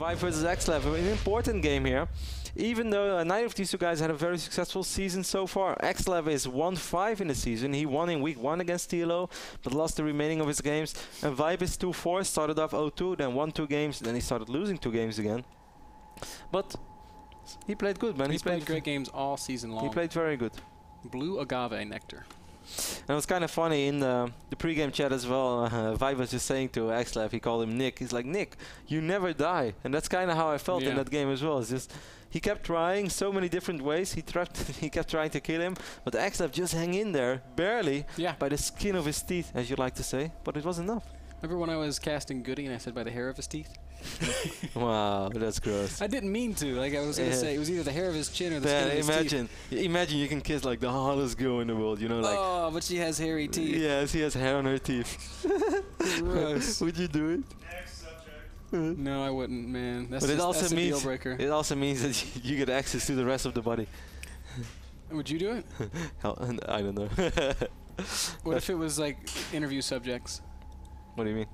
ViBe versus Axslav, an important game here. Even though neither of these two guys had a very successful season so far. Axslav is 1-5 in the season. He won in week 1 against TLO, but lost the remaining of his games. And ViBe is 2-4, started off 0-2, then won 2 games, then he started losing 2 games again. But he played good, man. He's played great games all season long. He played very good. Blue agave nectar. And it was kind of funny in the pre-game chat as well. ViBe was just saying to Axslav, he called him Nick. He's like, Nick, you never die. And that's kind of how I felt in that game as well. It's just he kept trying so many different ways. He kept trying to kill him, but Axslav just hang in there, barely, by the skin of his teeth, as you like to say. But it was enough. Remember when I was casting Goody and I said by the hair of his teeth? Wow, that's gross. I didn't mean to. Like I was gonna say, it was either the hair of his chin or the skin of his teeth. Imagine you can kiss like the hottest girl in the world, you know, like. Oh, but she has hairy teeth. Yes, she has hair on her teeth. Gross. Would you do it? Next subject. No, I wouldn't, man. That's but just, it also that's a means deal breaker. It also means that you get access to the rest of the body. Would you do it? I don't know. What if it was like interview subjects? What do you mean?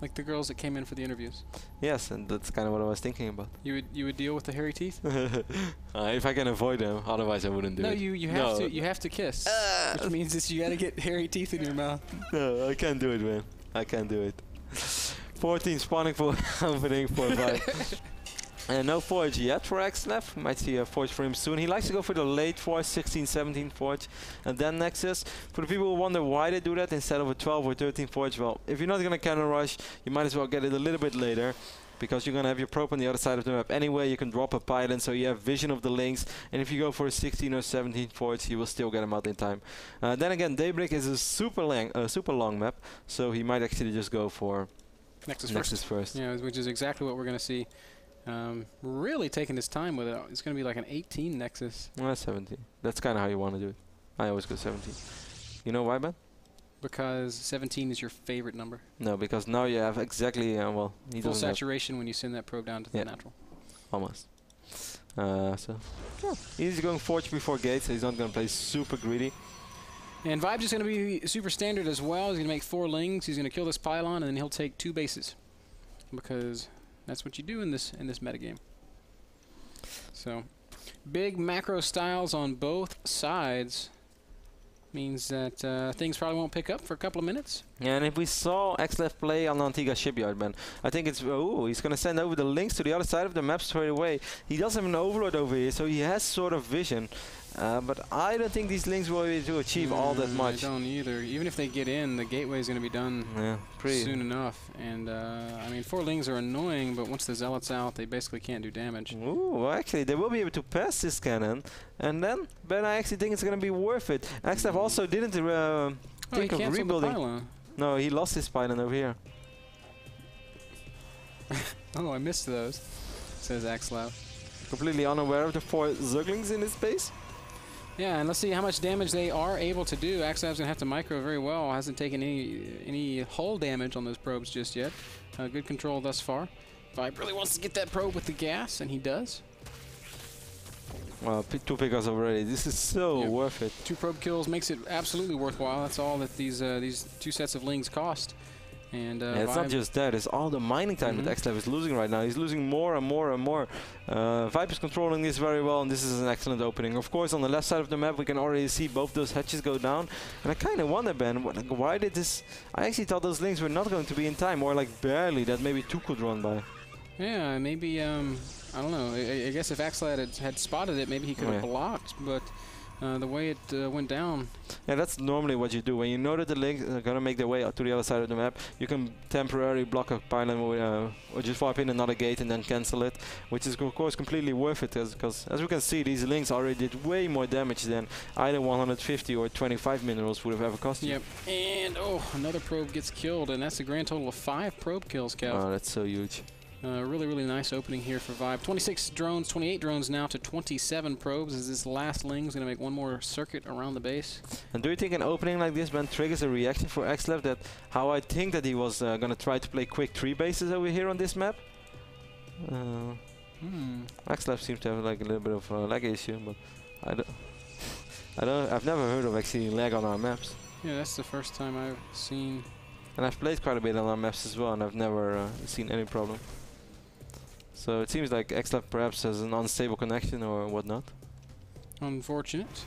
Like the girls that came in for the interviews. Yes, and that's kind of what I was thinking about. You would deal with the hairy teeth? If I can avoid them, otherwise I wouldn't do it. No, you have to kiss, which means that you got to get hairy teeth in your mouth. No, I can't do it, man. I can't do it. 14 spawning for opening for ViBe. And no forge yet for Axslav. Might see a forge for him soon. He likes to go for the late forge, 16, 17 forge, and then Nexus. For the people who wonder why they do that instead of a 12 or 13 forge, well, if you're not going to cannon rush, you might as well get it a little bit later, because you're going to have your probe on the other side of the map anyway. You can drop a pylon, so you have vision of the links, and if you go for a 16 or 17 forge, you will still get them out in time. Then again, Daybreak is a super long map, so he might actually just go for Nexus first. Yeah, which is exactly what we're going to see. Really taking his time with it. It's going to be like an 18 Nexus. Well, 17. That's kind of how you want to do it. I always go 17. You know why, Ben? Because 17 is your favorite number. No, because now you have exactly, well... full saturation when you send that probe down to the natural. Almost. So, yeah. He's going forge before gate, so he's not going to play super greedy. And ViBe's just going to be super standard as well. He's going to make 4 lings. He's going to kill this pylon, and then he'll take 2 bases. Because... that's what you do in this metagame. So, big macro styles on both sides means that things probably won't pick up for a couple of minutes. Yeah, and if we saw Axslav play on Antigua Shipyard, man, I think it's he's gonna send over the links to the other side of the map straight away. He does have an overlord over here, so he has sort of vision. But I don't think these links will be able to achieve all that much. I don't either. Even if they get in, the gateway is going to be done soon enough. And I mean, 4 lings are annoying, but once the zealots out, they basically can't do damage. Ooh, well, actually, they will be able to pass this cannon, and then I actually think it's going to be worth it. Axslav also didn't think of rebuilding. No, he lost his pylon over here. Oh, I missed those, says Axslav. Completely unaware of the 4 Zerglings in his base. Yeah, and let's see how much damage they are able to do. Axslav's going to have to micro very well. Hasn't taken any hull damage on those probes just yet. Good control thus far. ViBe really wants to get that probe with the gas, and he does. Well, 2 pickups already. This is so worth it. 2 probe kills makes it absolutely worthwhile. That's all that these 2 sets of lings cost. And it's not just that, it's all the mining time that Axslav is losing right now. He's losing more and more and more. ViBe is controlling this very well, and this is an excellent opening. Of course, on the left side of the map, we can already see both those hatches go down. And I kind of wonder, Ben, why did this... I actually thought those links were not going to be in time, or like barely, that maybe 2 could run by. Yeah, maybe, I don't know. I guess if Axslav had spotted it, maybe he could have blocked, but... the way it went down. Yeah, that's normally what you do. When you know that the links are going to make their way out to the other side of the map, you can temporarily block a pylon or just wipe in another gate and then cancel it, which is of course completely worth it, because as we can see, these links already did way more damage than either 150 or 25 minerals would have ever cost you. Yep, and another probe gets killed, and that's a grand total of 5 probe kills, Kev. Oh, that's so huge. Really, really nice opening here for ViBe. 26 drones, 28 drones now to 27 probes, as this last ling is going to make one more circuit around the base. And do you think an opening like this, man, triggers a reaction for Axslav, that how I think that he was going to try to play quick 3 bases over here on this map? Axslav seems to have like a little bit of a lag issue, but I've never heard of actually lag on our maps. Yeah, that's the first time I've seen. And I've played quite a bit on our maps as well, and I've never seen any problem. So it seems like Axslav perhaps has an unstable connection or whatnot. Unfortunate.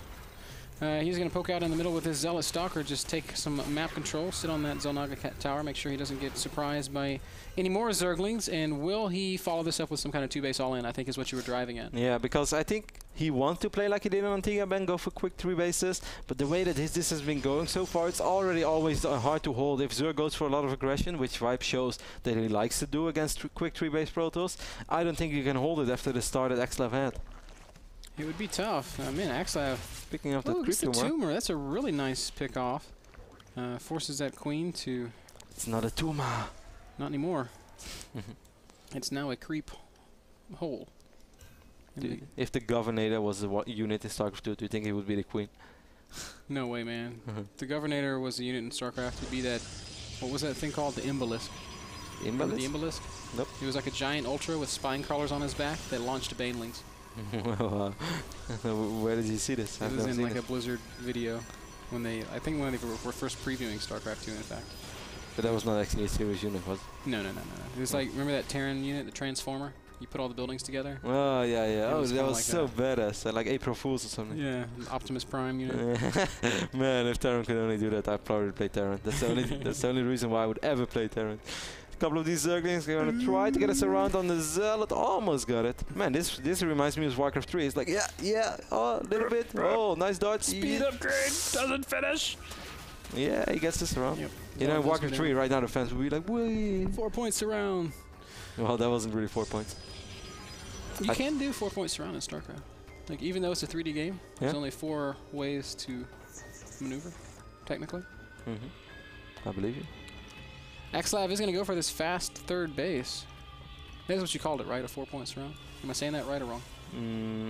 He's going to poke out in the middle with his Zealot Stalker, just take some map control, sit on that Zelnaga tower, make sure he doesn't get surprised by any more Zerglings, and will he follow this up with some kind of 2-base all-in, I think is what you were driving at. Yeah, because I think he wants to play like he did on Antigua Ben, go for quick 3 bases, but the way that this has been going so far, it's already always hard to hold. If Zerg goes for a lot of aggression, which ViBe shows that he likes to do against quick 3-base Protoss, I don't think you can hold it after the start that Axslav had. It would be tough. Man, Axslav Picking up that creep tumor. tumor. That's a really nice pick off. Forces that queen to... It's not a tumor. Not anymore. It's now a creep hole. If the Governator was the unit in Starcraft II, do you think he would be the queen? No way, man. If the Governator was the unit in Starcraft, it would be that... What was that thing called? The Imbalisk. Remember the Imbalisk? Nope. He was like a giant ultra with spine crawlers on his back that launched banelings. Where did you see this? It was in like a Blizzard video when they, I think when they were first previewing StarCraft II, in fact. But that was not actually a serious unit, was it? No. It was like, remember that Terran unit, the Transformer? You put all the buildings together? Oh, yeah. Oh, that was like so badass. Like April Fools or something. Yeah, Optimus Prime unit. Man, if Terran could only do that, I'd probably play Terran. That's the only reason why I would ever play Terran. A couple of these Zerglings are going to try to get us around on the Zealot. Almost got it. Man, this reminds me of Warcraft 3. It's like, yeah, oh, a little bit. Oh, nice dodge. Speed upgrade doesn't finish. Yeah, he gets us around. Yep. You know, in Warcraft 3, right now the fans would be like, whee. 4 points around. Well, that wasn't really 4 points. You can do 4 points around in StarCraft. Like, even though it's a 3D game, there's only 4 ways to maneuver, technically. I believe you. Axslav is going to go for this fast third base. That's what you called it, right? A 4 point surround. Am I saying that right or wrong?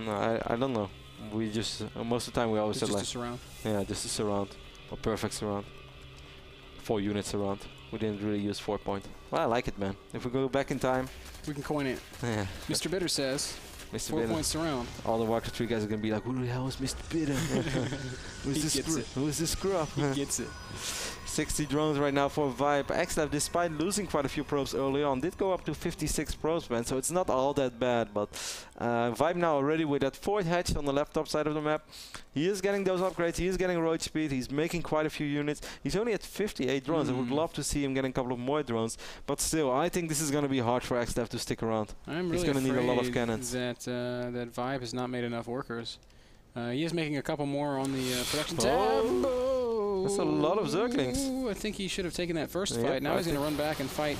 I don't know. We just most of the time we always said like just a surround. Yeah, just a surround, a perfect surround. 4 units surround. We didn't really use 4 point. Well, I like it, man. If we go back in time, we can coin it. Yeah. Mr. Bitter says. Mr. 4 points surround. All the Warcraft 3 guys are gonna be like, who the hell is Mr. Bitter? Who's this scrub? He gets it. 60 drones right now for ViBe. Axslav, despite losing quite a few probes early on, did go up to 56 probes, man, so it's not all that bad. But ViBe now already with that 4th hatch on the left top side of the map. He is getting those upgrades, he is getting road speed, he's making quite a few units. He's only at 58 drones. I would love to see him getting a couple of more drones, but still, I think this is going to be hard for Axslav to stick around. I'm really he's going to need a lot of cannons. That ViBe has not made enough workers. He is making a couple more on the production tab. That's a lot of Zerglings. I think he should have taken that first fight. Now he's going to run back and fight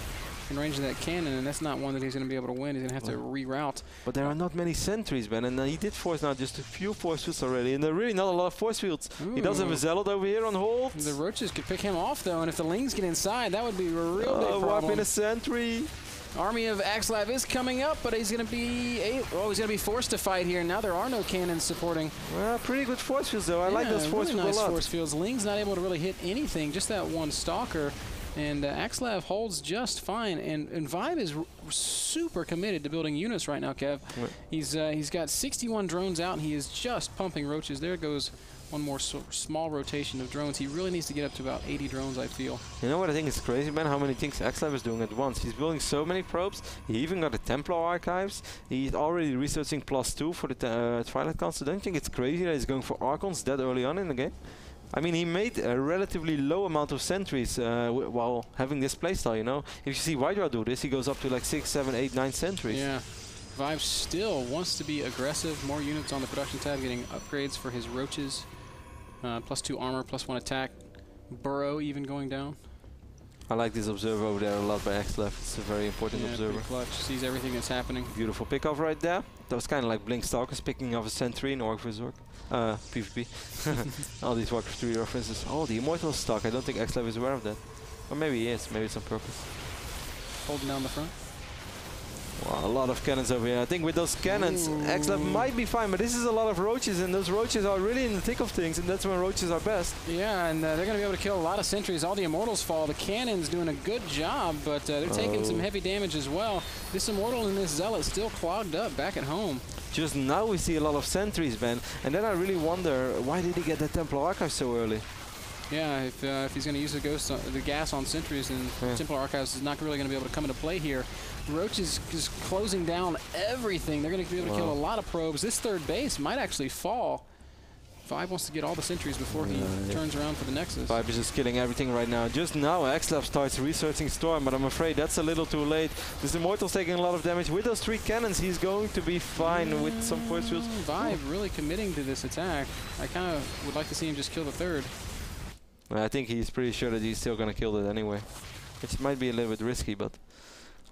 in range of that cannon, and that's not one that he's going to be able to win. He's going to have to reroute. But there are not many sentries, man, and he did force now just a few force fields already, and there are really not a lot of force fields. He does have a Zealot over here on hold. The roaches could pick him off, though, and if the Lings get inside, that would be a real big problem. Warp in a sentry. Army of Axslav is coming up, but he's going to be he's going to be forced to fight here. Now there are no cannons supporting. Well, pretty good force fields, though. I like those force fields a lot. Force fields. Ling's not able to really hit anything, just that one Stalker. And Axslav holds just fine, and ViBe is super committed to building units right now, Kev. Right. He's got 61 drones out, and he is just pumping roaches. There goes one more small rotation of drones. He really needs to get up to about 80 drones, I feel. You know what I think is crazy, man? How many things Axslav is doing at once. He's building so many probes. He even got the Templar archives. He's already researching +2 for the Twilight Council. Don't you think it's crazy that he's going for Archons that early on in the game? I mean, he made a relatively low amount of sentries while having this playstyle, you know? If you see Hydra do this, he goes up to like 6, 7, 8, 9 sentries. Yeah. ViBe still wants to be aggressive. More units on the production tab, getting upgrades for his roaches. +2 armor, +1 attack. Burrow even going down. I like this observer over there a lot by Axslav. It's a very important observer. Clutch, sees everything that's happening. Beautiful pickoff right there. That was kind of like Blink Stalkers picking off a sentry in Orc vs. Orc. PvP. All these Warcraft 3 references. Oh, the Immortal stock. I don't think Axslav is aware of that. Or maybe he is. Maybe it's on purpose. Holding down the front. Wow, a lot of cannons over here. I think with those cannons, Axslav might be fine, but this is a lot of roaches, and those roaches are really in the thick of things, and that's when roaches are best. Yeah, and they're going to be able to kill a lot of sentries. All the Immortals fall. The cannon's doing a good job, but they're taking some heavy damage as well. This Immortal and this Zealot still clogged up back at home. Just now we see a lot of sentries, man, and then I really wonder, why did he get that Templar Archive so early? Yeah, if he's going to use the gas on sentries, then Templar Archives is not really going to be able to come into play here. Roach is just closing down everything. They're going to be able to kill a lot of probes. This third base might actually fall. ViBe wants to get all the sentries before he turns around for the Nexus. ViBe is just killing everything right now. Just now, Axslav starts researching Storm, but I'm afraid that's a little too late. This Immortal's taking a lot of damage. With those 3 cannons, he's going to be fine with some force fields. ViBe really committing to this attack. I kind of would like to see him just kill the third. I think he's pretty sure that he's still going to kill it anyway. Which might be a little bit risky, but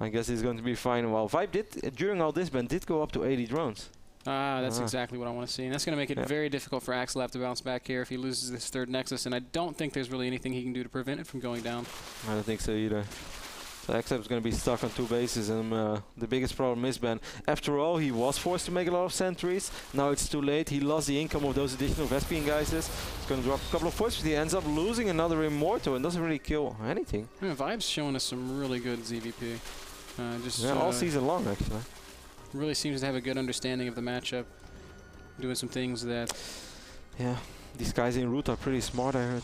I guess he's going to be fine. Well, ViBe did, during all this ban, did go up to 80 drones. That's exactly what I want to see. And that's going to make it very difficult for Axslav to bounce back here if he loses this third Nexus. And I don't think there's really anything he can do to prevent it from going down. I don't think so either. So Axslav is going to be stuck on 2 bases. And the biggest problem is, Ben, after all, he was forced to make a lot of sentries. Now it's too late. He lost the income of those additional Vespian geysers. He's going to drop a couple of forces. He ends up losing another Immortal and doesn't really kill anything. Yeah, ViBe's showing us some really good ZVP. All season long, actually. Really seems to have a good understanding of the matchup, doing some things that... Yeah, these guys in route are pretty smart, I heard.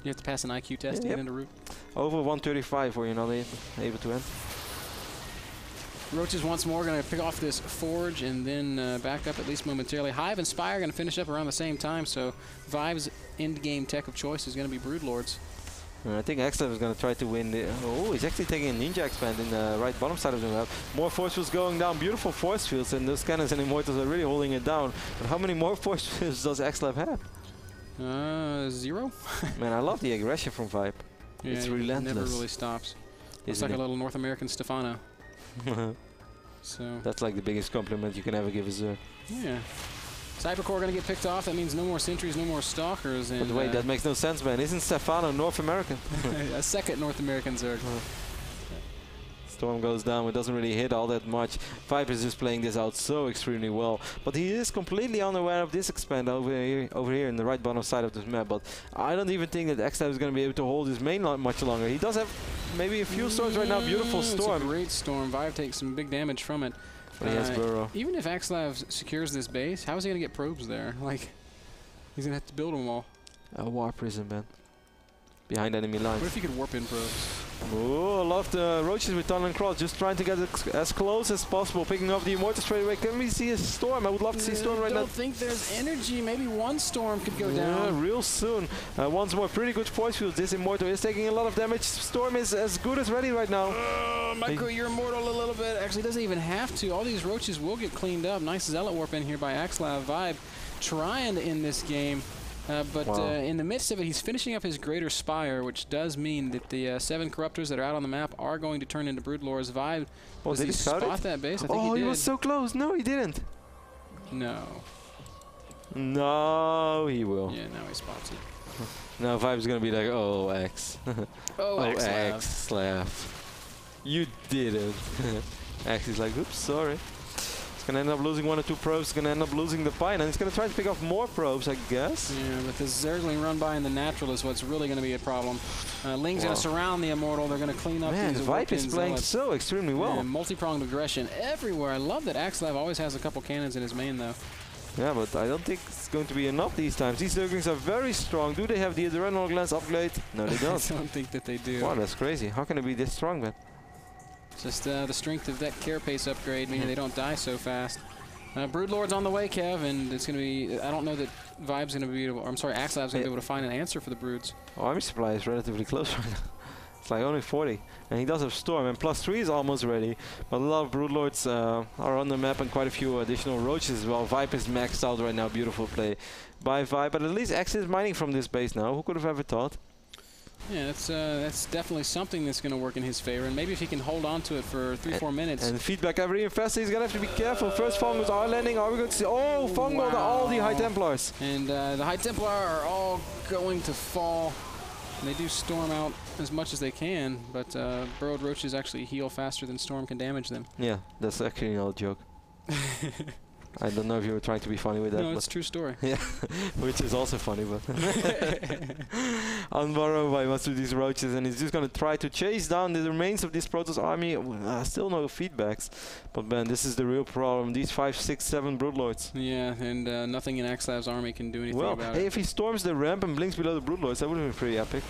You have to pass an IQ test to get into route. Over 135 or you're not able to end. Roaches once more going to pick off this Forge and then back up at least momentarily. Hive and Spire going to finish up around the same time, so ViBe's end-game tech of choice is going to be Broodlords. I think Axslav is going to try to win the... Oh, he's actually taking a Ninja Expand in the right bottom side of the map. More force fields going down. Beautiful force fields, and those cannons and Immortals are really holding it down. But how many more force fields does Axslav have? 0. Man, I love the aggression from ViBe. Yeah, it's relentless. Never really stops. It's like a little North American Stefano. So that's like the biggest compliment you can ever give a Zerg. Yeah. Cybercore going to get picked off. That means no more sentries, no more stalkers. And but wait, that makes no sense, man. Isn't Stefano North American? A second North American Zerg. Storm goes down. It doesn't really hit all that much. ViBe is just playing this out so extremely well. But he is completely unaware of this expand over here in the right bottom side of this map. But I don't even think that Axslav is going to be able to hold his main much longer. He does have maybe a few storms right now. Beautiful storm. It's a great storm. ViBe takes some big damage from it. But he has Burrow. Even if Axslav secures this base, how is he going to get probes there? Like, he's going to have to build them all. A war prison, man. Behind enemy lines. What if he could warp in probes? Oh, I love the Roaches with Tunnel and Cross, just trying to get as close as possible, picking up the Immortal straight away. Can we see a storm? I would love to see storm right now. I don't think there's energy. Maybe one storm could go down. Yeah, real soon. Once more, pretty good force fields. This Immortal is taking a lot of damage. Storm is as good as ready right now. Micro your Immortal a little bit. Actually, doesn't even have to. All these Roaches will get cleaned up. Nice Zealot Warp in here by Axslav. ViBe trying to end this game. But in the midst of it, he's finishing up his Greater Spire, which does mean that the 7 Corruptors that are out on the map are going to turn into Broodlords. ViBe, does he spot that base? I think he did. He was so close. No, he didn't. No. No, he will. Yeah, now he spots it. Now ViBe's going to be like, oh, X. Oh, Axslav. You didn't. X is like, oops, sorry. Gonna end up losing 1 or 2 probes, gonna end up losing the Pine, and he's gonna try to pick off more probes, I guess. Yeah, but this Zergling run by in the natural is what's really gonna be a problem. Ling's gonna surround the Immortal, they're gonna clean up these ViBe is playing so extremely well. Multi-pronged aggression everywhere. I love that Axslav always has a couple cannons in his main though. Yeah, but I don't think it's going to be enough these times. These Zerglings are very strong. Do they have the Adrenal Glands upgrade? No, they don't. I don't think that they do. Wow, that's crazy. How can it be this strong, man? Just the strength of that carapace upgrade, meaning they don't die so fast. Broodlord's on the way, Kev, and it's going to be... I don't know that ViBe's going to be able... I'm sorry, Axlav's going to be able to find an answer for the Broods. Army supply is relatively close right now. It's like only 40. And he does have Storm, and +3 is almost ready. But a lot of Broodlords are on the map, and quite a few additional Roaches as well. ViBe is maxed out right now. Beautiful play by ViBe. But at least X is mining from this base now. Who could have ever thought? Yeah, that's definitely something that's going to work in his favor, and maybe if he can hold on to it for 3-4 minutes. And feedback every infestor, he's going to have to be careful. First Fungus are landing. Are we going to see? Oh, Fungal, all the High Templars. And the High Templar are all going to fall. And they do Storm out as much as they can, but Burrowed Roaches actually heal faster than Storm can damage them. Yeah, that's actually not a joke. I don't know if you were trying to be funny with that. No, it's a true story. Yeah, which is also funny, but Unborrow by wants to these roaches, and he's just gonna try to chase down the remains of this Protoss army. Still no feedbacks, but man, this is the real problem. These 5, 6, 7 Broodlords. Yeah, and nothing in Axslav's army can do anything about it. Hey, if he storms the ramp and blinks below the Broodlords, that would have been pretty epic.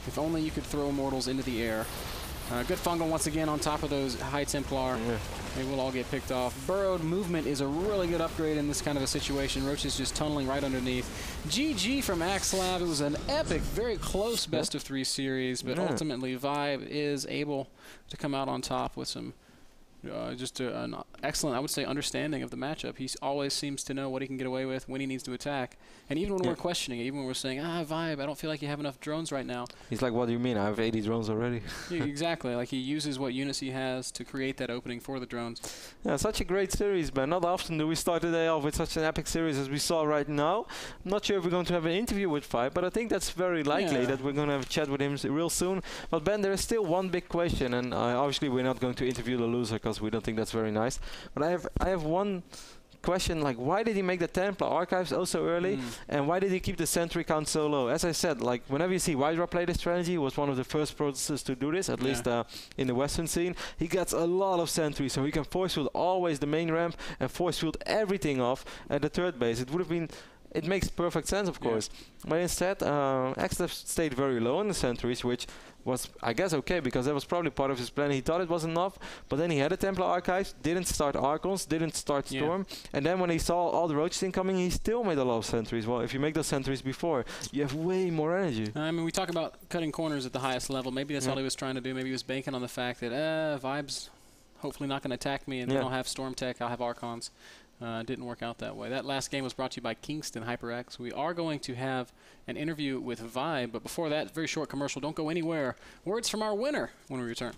If only you could throw Immortals into the air. Good Fungal once again on top of those High Templar. Yeah. They will all get picked off. Burrowed movement is a really good upgrade in this kind of a situation. Roach is just tunneling right underneath. GG from Axslav. It was an epic, very close best-of-3 series, but ultimately ViBe is able to come out on top with some just an excellent, I would say, understanding of the matchup. He always seems to know what he can get away with, when he needs to attack. And even when we're questioning it, even when we're saying, ViBe, I don't feel like you have enough drones right now. He's like, what do you mean? I have 80 drones already. Yeah, exactly. Like, he uses what units he has to create that opening for the drones. Yeah, such a great series, man. Not often do we start the day off with such an epic series as we saw right now. I'm not sure if we're going to have an interview with ViBe, but I think that's very likely that we're going to have a chat with him real soon. But Ben, there is still one big question, and obviously we're not going to interview the loser because we don't think that's very nice. But I have one question, like, why did he make the Templar archives so early, and why did he keep the sentry count so low? As I said, like, whenever you see Wydra play this strategy, he was one of the first Protoss to do this, at least in the Western scene. He gets a lot of sentries, so he can force field always the main ramp and force field everything off at the third base. It would have been, it makes perfect sense, of course, but instead Axslav stayed very low on the sentries, which was, I guess, okay, because that was probably part of his plan. He thought it was enough, but then he had the Templar archives, didn't start Archons, didn't start Storm, and then when he saw all the roaches incoming, he still made a lot of sentries. Well, if you make those sentries before, you have way more energy. I mean, we talk about cutting corners at the highest level. Maybe that's all he was trying to do. Maybe he was banking on the fact that ViBe's hopefully not going to attack me, and then I'll have Storm Tech, I'll have Archons. Didn't work out that way. That last game was brought to you by Kingston HyperX. We are going to have an interview with ViBe, but before that, very short commercial. Don't go anywhere. Words from our winner when we return.